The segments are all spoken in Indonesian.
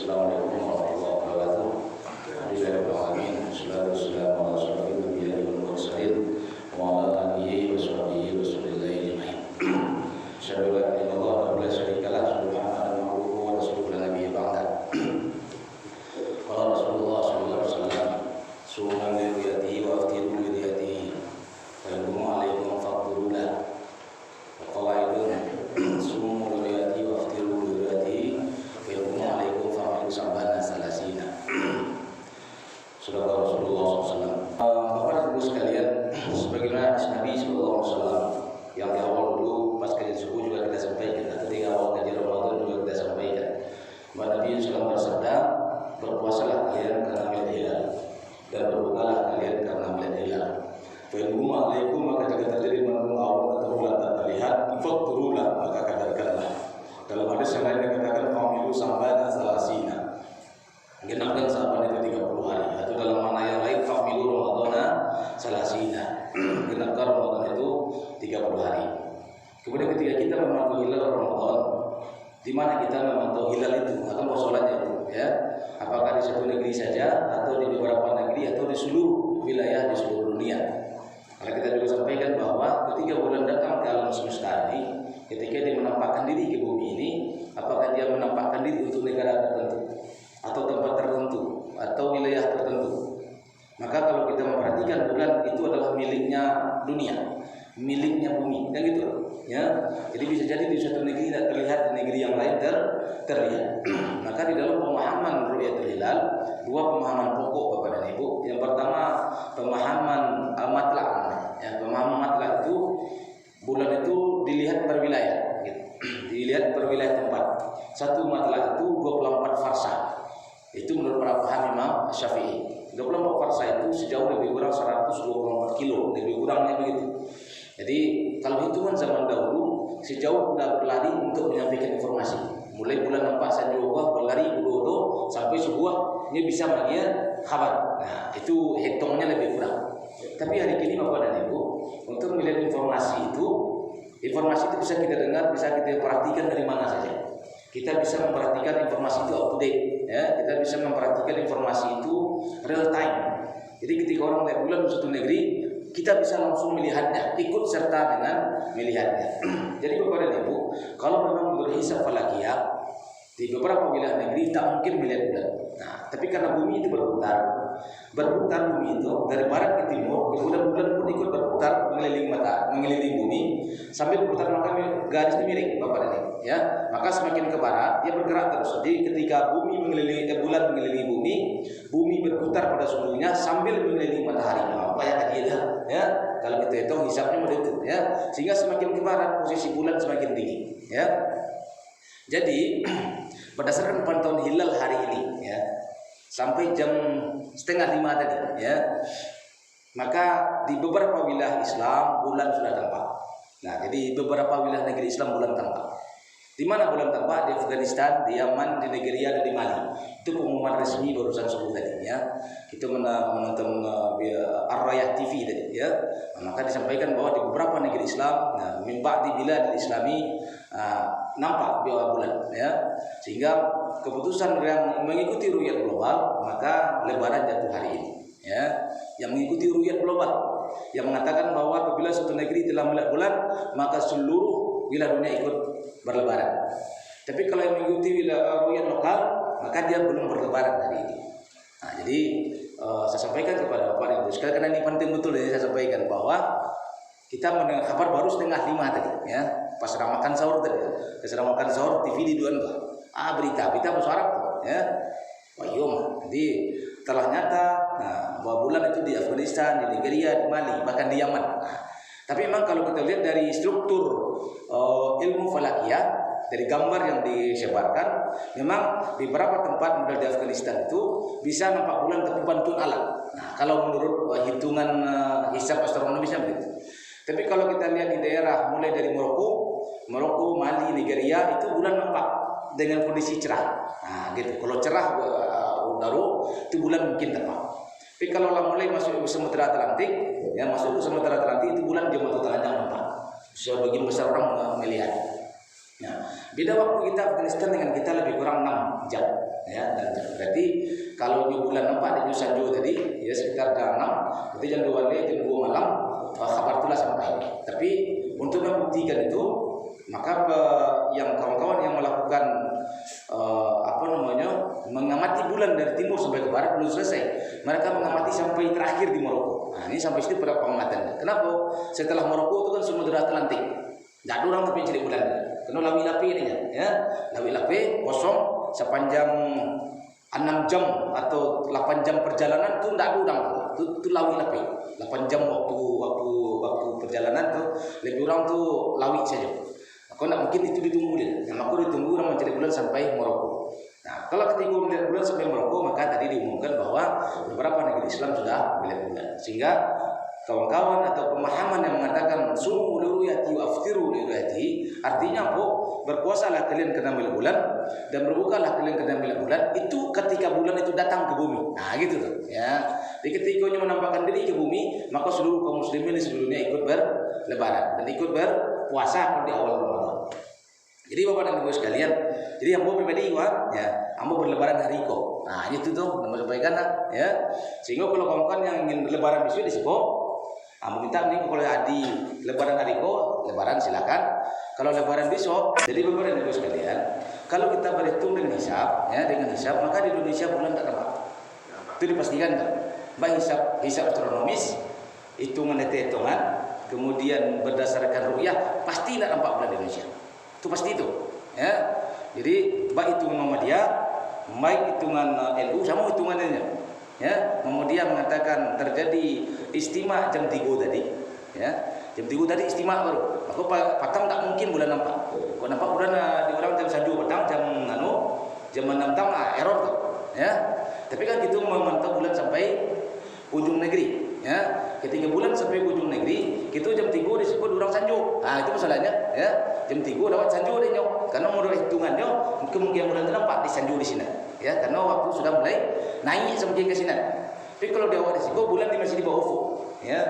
Assalamualaikum warahmatullahi wabarakatuh. Alhamdulillahirrahmanirrahim. Wassalatu wassalamu ala asyrofil anbiya'i wal mursalin wa ala alihi wa sahbihi wa sallallahu ajma'in. Asyhadu an la ilaha illallah wa la syarika lah, subhanahu wa rasuluhu la nabiyya ba'da. Qala Rasulullah sallallahu alaihi wasallam, "Sumu li ru'yatihi wa aftiru li ru'yatihi. Fa in gumma 'alaikum faqdiru lah." Wa qala aidan, "Sumu li ru'yatihi wa aftiru li ru'yatihi. Fa in gumma 'alaikum fa'malu sabana salasina." Sudah Rasulullah SAW. Bapak dan Ibu sekalian, sebagaimana Nabi SAW yang di awal dulu pas kajian subuh juga kita sampaikan, atau di awal kajian Ramadan juga kita sampaikan, bahwa Nabi SAW bersabda, "Berpuasalah kalian karena melihat hilal, dan berbukalah kalian karena melihat hilal. Fa'inhum alaikum, maka jika terjadi menunggu awan atau bulan tak terlihat, fakturulah, maka kadarkanlah." Dalam hadis yang lain dikatakan, "Fa'amilu sambana salasina." Genapkan sahabat itu 30 hari, atau dalam mana yang lain fa'amilu ramadhana salasina. Genapkan Ramadan itu 30 hari. Kemudian ketika kita memantau hilal Ramadan, di mana kita memantau hilal itu atau musolahnya itu, ya, apakah di satu negeri saja atau di beberapa negeri atau di seluruh wilayah di seluruh dunia. Karena kita juga sampaikan bahwa ketika bulan datang ke alam semesta ini, ketika dia menampakkan diri ke bumi ini, apakah dia menampakkan diri untuk negara tertentu atau tempat tertentu atau wilayah tertentu. Maka kalau kita memperhatikan bulan itu adalah miliknya dunia, miliknya bumi, kan gitu, ya. Jadi bisa jadi di suatu negeri tidak terlihat, di negeri yang lain terlihat. Maka di dalam pemahaman ru'yatul hilal, dua pemahaman pokok Bapak dan Ibu. Yang pertama pemahaman matla', ya, pemahaman matla' itu bulan itu dilihat per wilayah, gitu. Dilihat per wilayah tempat. Satu matla' itu 24 farsah. Itu menurut para paham Imam Syafi'i. 24 farsa itu sejauh lebih kurang 124 kilo, lebih kurangnya begitu. Jadi kalau hitungan zaman dahulu, sejauh sudah berlari untuk menyampaikan informasi. Mulai bulan nampak sanjurullah berlari bodoh sampai sebuah ini bisa bagian kabar. Nah, itu hitungnya lebih kurang. Tapi hari ini Bapak dan Ibu, untuk melihat informasi itu bisa kita dengar, bisa kita perhatikan dari mana saja. Kita bisa memperhatikan informasi itu up to date, ya. Kita bisa memperhatikan informasi itu real time. Jadi ketika orang lihat bulan di suatu negeri, kita bisa langsung melihatnya, ikut serta dengan melihatnya. Jadi Bapak dan Ibu, kalau memang berhisab falakiyah di beberapa wilayah negeri tak mungkin melihat bulan. Nah, tapi karena bumi itu berputar bumi itu dari barat ke timur, kemudian bulan pun ikut berputar mengelilingi bumi sambil berputar, maka garisnya miring Bapak dan Ibu, ya. Maka semakin ke barat dia bergerak terus. Jadi ketika bulan mengelilingi bumi berputar pada sungguhnya sambil mengelilingi matahari. Nah, kayak dia, ya. Kalau kita hitung hisabnya begitu, ya. Sehingga semakin ke barat posisi bulan semakin tinggi, ya. Jadi berdasarkan pantauan hilal hari ini, ya, sampai jam 4:30 tadi, ya, maka di beberapa wilayah Islam bulan sudah tampak. Nah, jadi beberapa wilayah negeri Islam bulan tampak. Di mana bulan tampak? Di Afghanistan, di Yaman, di Nigeria, dan di Mali. Itu pengumuman resmi barusan subuh tadi, ya. Kita menonton Ar-Rayah TV tadi, ya. Nah, maka disampaikan bahwa di beberapa negeri Islam, nah, min ba'di bilad Islami, nampak bulan, ya. Sehingga keputusan yang mengikuti ru'yat global, maka lebaran jatuh hari ini, ya. Yang mengikuti ru'yat global yang mengatakan bahwa apabila suatu negeri telah melihat bulan, maka seluruh wilayah dunia ikut berlebaran. Tapi kalau yang mengikuti ru'yat lokal, maka dia belum berlebaran hari ini. Nah, jadi saya sampaikan kepada Bapak dan Ibu sekalian, karena ini penting betul, jadi saya sampaikan bahwa kita mendengar kabar baru 4:30 tadi, ya, pas sedang makan sahur tadi. Sedang makan sahur TV diduan berita besar tuh, ya. Jadi telah nyata, bahwa bulan itu di Afghanistan, di Nigeria, di Mali, bahkan di Yaman. Tapi memang kalau kita lihat dari struktur ilmu falakiyah, dari gambar yang disebarkan, memang di beberapa tempat model di Afghanistan itu bisa nampak bulan tapi bantuan alat. Nah, kalau menurut hitungan hisab astronomisnya begitu. Tapi kalau kita lihat di daerah mulai dari Maroko, Mali, Nigeria, itu bulan nampak dengan kondisi cerah. Nah, gitu. Kalau cerah baru itu bulan mungkin tampak. Tapi kalau mulai masuk ke Samudra Atlantik, ya, masuk ke Samudra Atlantik itu bulan jam 1 telanjang nampak. Sebagian besar orang melihat. Nah, beda waktu kita Afghanistan dengan kita lebih kurang 6 jam. ya. Dan berarti kalau di bulan 4 di Sanjo tadi ya sekitar jam 6, berarti jam 2 jam 2 malam kabar itulah sampai. Tapi untuk membuktikan itu maka yang kawan-kawan yang melakukan mengamati bulan dari timur sampai ke barat belum selesai. Mereka mengamati sampai terakhir di Maroko. Nah, ini sampai situ pada pengamatan. Kenapa? Setelah Maroko itu kan Samudra Atlantik. Tidak ada orang tapi cari bulan. Karena lawi-lapi ini ya. Lawi-lapi kosong sepanjang 6 jam atau 8 jam perjalanan itu tidak ada orang. Itu lawi-lapi. 8 jam waktu perjalanan tuh lebih orang tuh lawi saja. Kau nak mungkin itu ditunggu dia. Yang aku ditunggu orang mencari bulan sampai Maroko. Nah, kalau ketika melihat bulan sampai Maroko, maka tadi diumumkan bahwa beberapa negeri Islam sudah melihat bulan. Sehingga kawan-kawan atau pemahaman yang mengatakan sumu liruyati wa aftiru liruyati, artinya apa? Berpuasalah kalian karena melihat bulan dan berbukalah kalian karena melihat bulan. Itu ketika bulan itu datang ke bumi. Nah, gitu tuh. Ya. Jadi ketika menampakkan diri ke bumi, maka seluruh kaum muslimin di seluruhnya ikut berlebaran dan ikut berpuasa di awal Ramadan. Jadi Bapak dan Ibu sekalian, jadi ambo pribadi ya, ambo berlebaran hari Iko. Nah, itu tuh nama sampaikan ya. Sehingga kalau kawan-kawan yang ingin berlebaran besok di Siko, ambo minta nih kalau di lebaran hari Iko, lebaran silakan. Kalau lebaran besok, jadi Bapak dan Ibu sekalian, kalau kita berhitung dengan hisab, maka di Indonesia bulan tak nampak. Itu dipastikan kan? Baik hisab astronomis, hitungan hitungan, kemudian berdasarkan ru'yah, pasti tak nampak bulan di Indonesia. Itu pasti itu, ya. Jadi baik hitungan Muhammadiyah, baik hitungan LU sama hitungannya, ya. Muhammadiyah mengatakan terjadi istimewa jam 3 tadi, ya. Jam 3 tadi istimewa baru. Aku patang tak mungkin bulan nampak. Kau nampak bulan di orang jam 1 petang, jam 6 petang error tuh, ya. Tapi kan itu memantau bulan sampai ujung negeri. Ya, ketika bulan sampai ujung negeri, kita jam 3 disebut orang sanjo. Ah, itu masalahnya, ya. Jam 3 dapat sanjo deh nyok. Karena menurut hitungannya kemungkinan bulan itu nampak di sanjo di sini. Ya, karena waktu sudah mulai naik semakin ke sini. Tapi kalau di awal risiko bulan ini masih di bawah ufuk. Ya.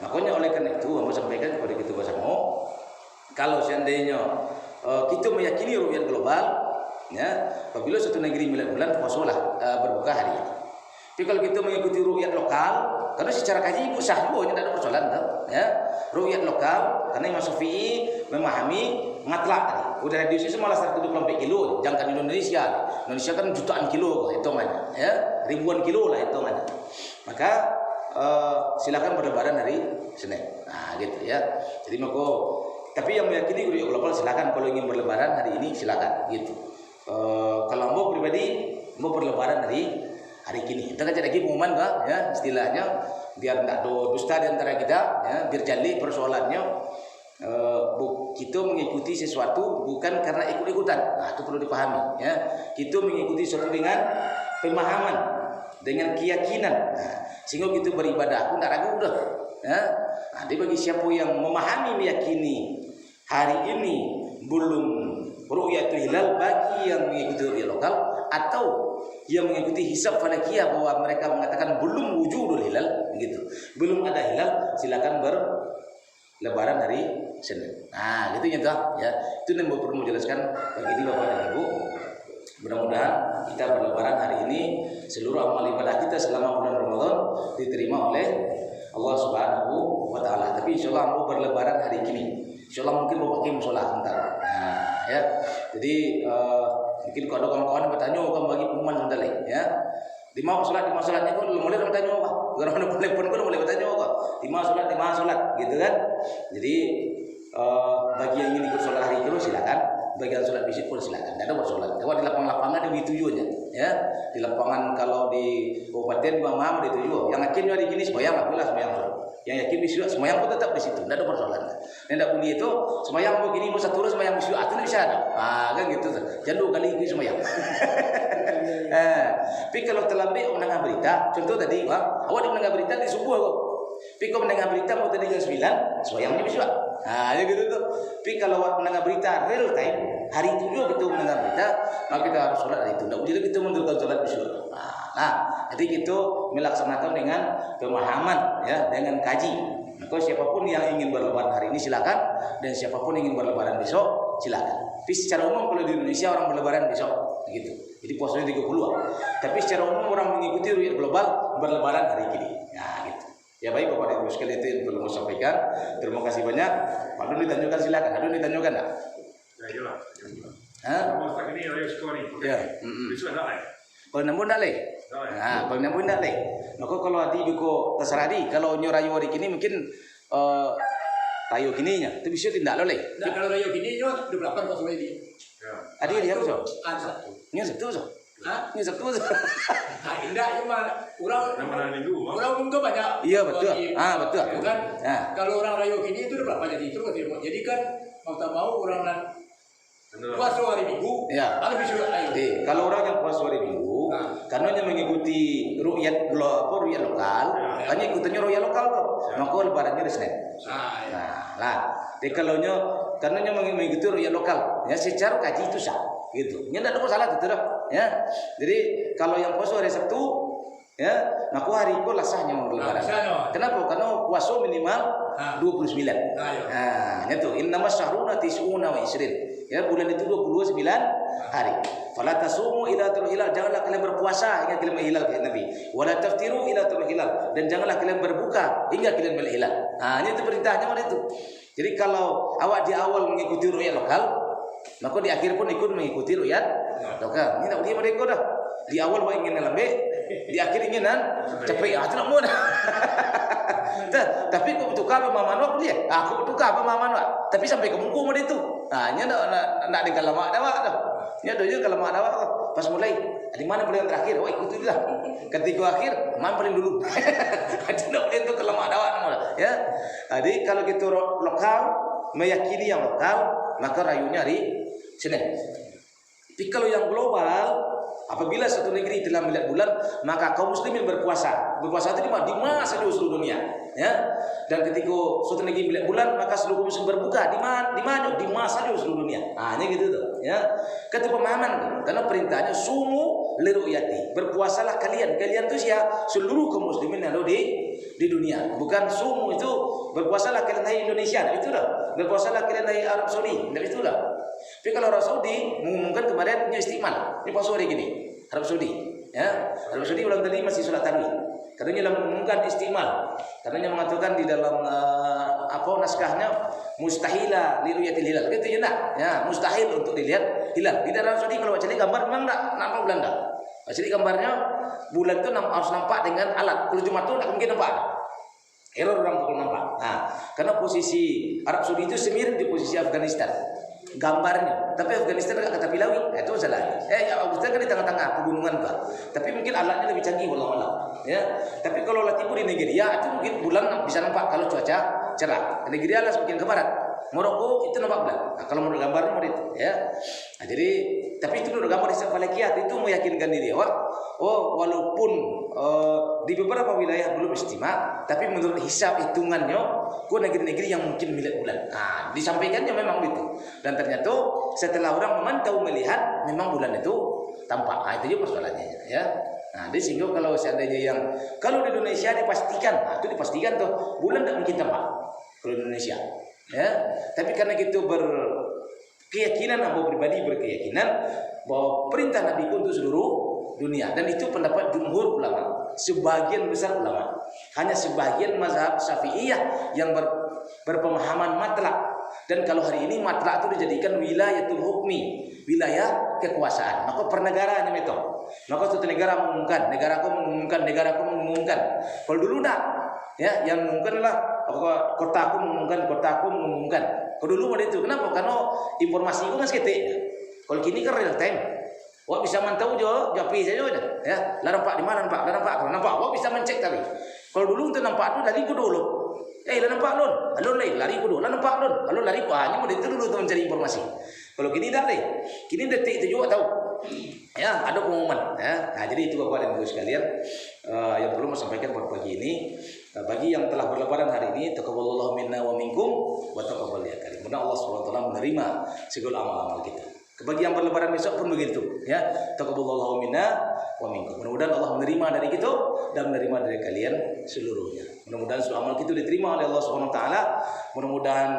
Makanya oleh karena itu saya sampaikan kepada kita bersama, kalau seandainya kita meyakini ru'yat global, ya, apabila satu negeri melihat bulan, puasalah berbuka hari ini. Tapi kalau kita mengikuti ru'yat lokal, karena secara kaji sah juga tidak ada persoalan, ya. Ru'yat lokal, karena Imam Syafi'i memahami ngatlak tadi. Udah reduksi semua 124 kilo, jangka Indonesia. Indonesia kan jutaan kilo hitungannya, ya, ribuan kilo lah hitungannya. Maka silakan berlebaran hari Senin. Nah, gitu ya. Jadi tapi yang meyakini ru'yat global silakan, kalau ingin berlebaran hari ini silakan, gitu. Kalau mau pribadi mau berlebaran hari kini. Kita kan lagi pengumuman ya, istilahnya biar tidak ada dusta di antara kita, ya, biar jeli persoalannya. Kita mengikuti sesuatu bukan karena ikut-ikutan. Nah, itu perlu dipahami, ya. Kita mengikuti sesuatu dengan pemahaman, dengan keyakinan. Nah, sehingga kita beribadah pun tidak ragu udah, ya. Nah, bagi siapa yang memahami, meyakini hari ini belum ru'yatul hilal, bagi yang mengikuti ru'yat lokal atau yang mengikuti hisab falakiyah bahwa mereka mengatakan belum wujudul hilal, begitu, belum ada hilal, silakan berlebaran hari Senin. Nah, gitu ya. Itu yang perlu menjelaskan bagi Bapak dan Ibu. Mudah-mudahan kita berlebaran hari ini, seluruh amal ibadah kita selama bulan Ramadan diterima oleh Allah Subhanahu wa taala. Tapi insyaallah mau berlebaran hari ini. Insyaallah mungkin mau pakai musola sebentar. Nah, ya. Jadi mungkin kalau ada kawan-kawan bertanya kan bagi pengumuman sebentar ya. Di mana salatnya kok mulai bertanya apa? Gara-gara telepon kok mulai bertanya apa? Di mana salat gitu kan. Jadi bagi yang ingin ikut salat hari itu silakan. Bagi yang salat bisik pun silakan. Tidak ada bersolat. Kalau di lapangan-lapangan ada tujuannya, ya. Di lapangan kalau di kabupaten di mana ada tujuan. Yang akhirnya di sini sembahyang akulah sembahyang. Yang yakin bisik sembahyang pun tetap di situ. Tidak ada persoalan. Tidak punya itu sembahyang begini mau satu sembahyang bisik itu bisa ada. Ah, kan gitu. Jangan 2 kali ikut sembahyang. Tapi kalau terlambat mendengar berita, contoh tadi, awak mendengar berita di subuh kok. Tapi kalau mendengar berita mau tadi jam 9, sembahyangnya bisik. Nah, ya gitu tuh. Tapi kalau awak mendengar berita real time, hari itu juga kita mendengar berita, maka kita harus sholat hari itu. Tidak boleh kita mundurkan sholat bisik. Nah, jadi kita melaksanakan dengan pemahaman, ya, dengan kaji. Maka siapapun yang ingin berlebaran hari ini silakan, dan siapapun ingin berlebaran besok silakan. Tapi secara umum kalau di Indonesia orang berlebaran besok. gitu. Jadi puasanya 30. Tapi secara umum orang mengikuti ru'yat global berlebaran hari ini. Nah, gitu. Ya baik Bapak dan Ibu sekalian, itu yang perlu saya sampaikan. Terima kasih banyak. Pak Dun ditanyakan, silakan. Pak Dun ditanyakan enggak? Ya iyalah. Hah? Masa ini ya sekolah nih. Ya. Bisa enggak ya? Kalau nambun enggak leh? Nah, kalau nambun enggak leh. Maka kalau adi biko terserah di, kalau nyorayu hari ini mungkin tayo kininya, itu bisa tidak lo leh. Nah, kalau rayo gini nyo 28 kok sampai di. Ya. Adi dia apa so? Satu. Ini Sabtu so? Hah? Ini Sabtu so? Nah, indah cuma orang Nama minggu. orang juga banyak. Iya betul. Betul. Ya kan? Nah. Kalau orang rayo gini itu berapa jadi itu kan? Jadi kan mau tak mau orang nan puasa hari Minggu, Ya. harus bisa rayo. Kalau orang yang puasa hari Minggu, karena dia mengikuti ru'yat lokal, kan ikutannya ru'yat lokal tuh. Maka lebarannya di Senin. Nah, jadi kalau karena dia mengikuti ru'yat lokal, ya secara kaji itu sah, gitu. Ini tidak ada masalah itu dah, ya. Jadi kalau yang puasa hari Sabtu, ya, maka hari itu lah sahnya mau lebaran. Kenapa? Karena puasa minimal 29. Nah, itu innama syahruna tis'una wa isrin. Ya, bulan itu 29 hari. Fala tasumu ila hilal, janganlah kalian berpuasa hingga kalian menghilal kata Nabi. Wala taftiru ila hilal, dan janganlah kalian berbuka hingga kalian menghilal. Nah, ini itu perintahnya pada itu. Jadi kalau awak di awal mengikuti ru'yat lokal, maka di akhir pun ikut mengikuti ru'yat lokal. Ini tak dia mereka dah. Di awal awak ingin lambe, di akhir inginan cepet. Itu nak mau dah. Tapi kau bertukar apa mama nuak dia? Aku bertukar apa mama nuak? Tapi sampai ke mungku pada itu. Nah, nya nak dengan lama dawak dah. Nya dojo kalau mak dawak tu. Pas mulai, di mana paling terakhir? Oh, ikutilah. Ketika akhir, mana paling dulu? Tidak itu kalau mak dawak nama. Ya. Jadi kalau kita lokal meyakini yang lokal, maka rayunya hari Senin. Tapi kalau yang global, apabila satu negeri telah melihat bulan, maka kaum muslimin berpuasa. Berpuasa itu di mana saja seluruh dunia, ya. Dan ketika suatu negeri melihat bulan, maka seluruh muslim berbuka di mana saja seluruh dunia. Nah, ini gitu tuh, ya. Kata pemahaman, karena perintahnya sumu liru'yati. Berpuasalah kalian itu siapa? Seluruh kaum muslimin yang ada di dunia. Bukan sumu itu berpuasalah kalian dari Indonesia, itu dah. Berpuasalah kalian dari Arab Saudi, itu dah. Tapi kalau Arab Saudi mengumumkan kemarin punya istiqmal, ini pas sore gini, Arab Saudi, ya. Arab Saudi ulang tadi masih sholat tarawih. Katanya dalam mengumumkan istiqmal, katanya mengatakan di dalam naskahnya mustahila liruyatil hilal, gitu ya nak, ya mustahil untuk dilihat hilal. Di Arab Saudi kalau baca gambar memang tak nampak bulan dah. Jadi gambarnya bulan itu harus nampak dengan alat. Kalau cuma tu tak mungkin nampak. Error orang kalau nampak. Nah, karena posisi Arab Saudi itu semirip di posisi Afghanistan. Gambarnya, tapi Afghanistan agak kata pilawi, itu masalah. Afghanistan kan di tengah-tengah pegunungan Pak. Tapi mungkin alatnya lebih canggih wallah. Ya. Tapi kalau Timur di Nigeria itu mungkin bulan bisa nampak kalau cuaca cerah. Nigeria lah semakin ke barat. Maroko itu nampak bulan. Nah, kalau menurut gambarnya seperti itu, ya. Nah, jadi tapi itu menurut gambar hisab falakiyat itu meyakinkan diri awak. Oh, walaupun di beberapa wilayah belum istimewa, tapi menurut hisab hitungannya, negeri-negeri yang mungkin melihat bulan. Nah, disampaikannya memang itu. Dan ternyata setelah orang memantau melihat, memang bulan itu tampak. Nah, itu juga persoalannya, ya. Nah, jadi sehingga kalau seandainya kalau di Indonesia dipastikan, itu dipastikan tuh bulan tak mungkin tampak kalau di Indonesia, ya. Tapi karena kita berkeyakinan, atau pribadi berkeyakinan bahwa perintah Nabi itu untuk seluruh dunia, dan itu pendapat jumhur ulama, sebagian besar ulama. Hanya sebagian mazhab Syafi'iyah yang berpemahaman matlak. Dan kalau hari ini matlak itu dijadikan wilayatul hukmi, wilayah kekuasaan. Maka pernegaraan itu. Maka suatu negara mengumumkan, negaraku mengumumkan. Kalau dulu tak, ya, yang mengumumkanlah kotaku mengumumkan. Kalau dulu ada itu. Kenapa? Karena informasi itu kan seketik. Kalau kini kan real time. Wah bisa mantau jo, japi saja aja. Ya, lah nampak di mana nampak, kalau nampak, wah bisa mencek tapi. Kalau dulu untuk nampak tu dari ku dulu. Lah nampak lon, alon lari ku dulu, lah nampak lon, alon lari ku hanya mau itu dulu untuk mencari informasi. Kalau kini dah kini detik itu juga tahu. Ya, ada pengumuman. Ya, nah, jadi itu Bapak dan Ibu sekalian yang perlu saya sampaikan pada pagi ini. Bagi yang telah berlebaran hari ini, taqabbalallahu minna wa minkum wa taqabbal ya karim. Mudah Allah Subhanahu wa taala menerima segala amal-amal kita. Bagi yang berlebaran besok pun begitu, ya. Taqabbalallahu minna wa minkum. Mudah-mudahan Allah menerima dari kita dan menerima dari kalian seluruhnya. Mudah-mudahan semua amal kita diterima oleh Allah Subhanahu wa taala. Mudah-mudahan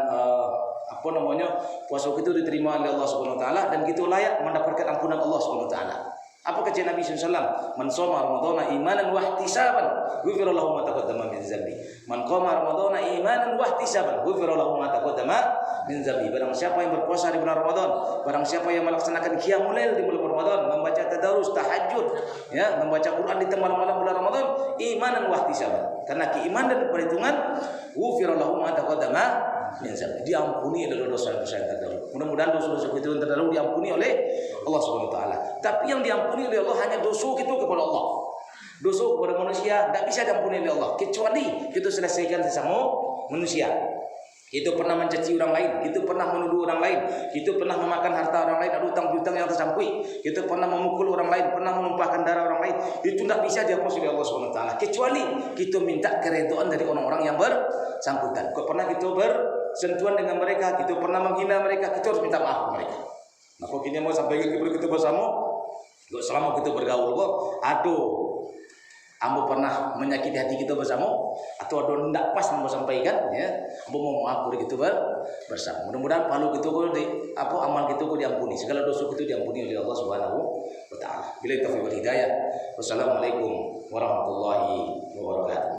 puasa itu diterima oleh Allah Subhanahu wa taala dan kita layak mendapatkan ampunan Allah Subhanahu wa taala. Apa kata Nabi SAW? Man shoma Ramadhana imanan wa ihtisaban, ghufira lahu ma taqaddama min dzambi. Man qama Ramadhana imanan wa ihtisaban, ghufira lahu ma taqaddama min dzambi. Barang siapa yang berpuasa di bulan Ramadan, barang siapa yang melaksanakan qiyamul lail di bulan Ramadan, membaca tadarus, tahajud, ya, membaca Quran di tengah malam bulan Ramadan, imanan wa ihtisaban. Karena keimanan dan perhitungan, ghufira lahu ma taqaddama min dzambi. Diampuni oleh dosa-dosa yang terdahulu. Mudah-mudahan dosa-dosa kita yang terdahulu diampuni oleh Allah Subhanahu wa taala. Tapi yang diampuni oleh Allah hanya dosa kita kepada Allah. Dosa kepada manusia tidak bisa diampuni oleh Allah kecuali kita selesaikan sesama manusia. Itu pernah mencaci orang lain, itu pernah menuduh orang lain, itu pernah memakan harta orang lain, ada hutang-hutang yang tersampui, itu pernah memukul orang lain, pernah menumpahkan darah orang lain. Itu tidak bisa dihapus oleh Allah Subhanahu wa taala kecuali kita minta keredoan dari orang-orang yang bersangkutan. Kalau pernah kita bersentuhan dengan mereka, kita pernah menghina mereka, kita harus minta maaf kepada mereka. Nah, kalau kita mau sampaikan kepada kita bersama, selama kita bergaul, aduh, ambo pernah menyakiti hati kita bersama, atau ada tidak pas mau sampaikan, ya, ambo mau maaf kepada kita bersama. Mudah-mudahan palu kita amal kita diampuni, segala dosa kita diampuni oleh Allah Subhanahu wa taala. Bila taufiq wal hidayah. Wassalamualaikum warahmatullahi wabarakatuh.